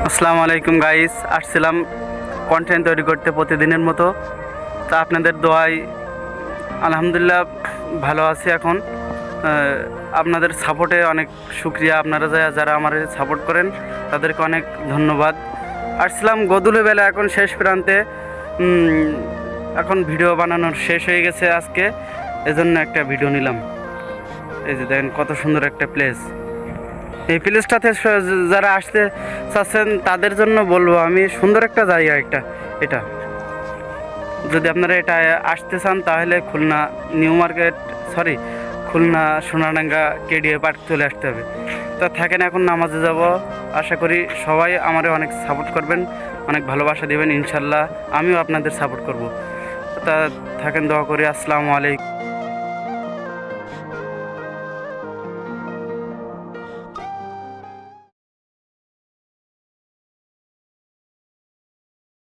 আসসালামু আলাইকুম গাইস, আসছিলাম কন্টেন্ট তৈরি করতে প্রতিদিনের মতো। তা আপনাদের দোয়ায় আলহামদুলিল্লাহ ভালো আছি এখন। আপনাদের সাপোর্টে অনেক শুক্রিয়া। আপনারা যারা আমার সাপোর্ট করেন তাদেরকে অনেক ধন্যবাদ। আসছিলাম গদুলে বেলা, এখন শেষ প্রান্তে। এখন ভিডিও বানানোর শেষ হয়ে গেছে আজকে, এজন্য একটা ভিডিও নিলাম। এই যে দেখেন কত সুন্দর একটা প্লেস। এই প্লেসটাতে যারা আসতে চাচ্ছেন তাদের জন্য বলবো আমি, সুন্দর একটা জায়গা এটা। যদি আপনারা এটা আসতে চান তাহলে Khulna new market, Khulna Sonadanga KDA park চলে আসতে হবে। তা থাকেন, এখন নামাজে যাব। আশা করি সবাই আমারে অনেক সাপোর্ট করবেন, অনেক ভালোবাসা দেবেন ইনশাল্লাহ। আমিও আপনাদের সাপোর্ট করব। তা থাকেন, দোয়া করি। আসসালামু আলাইকুম।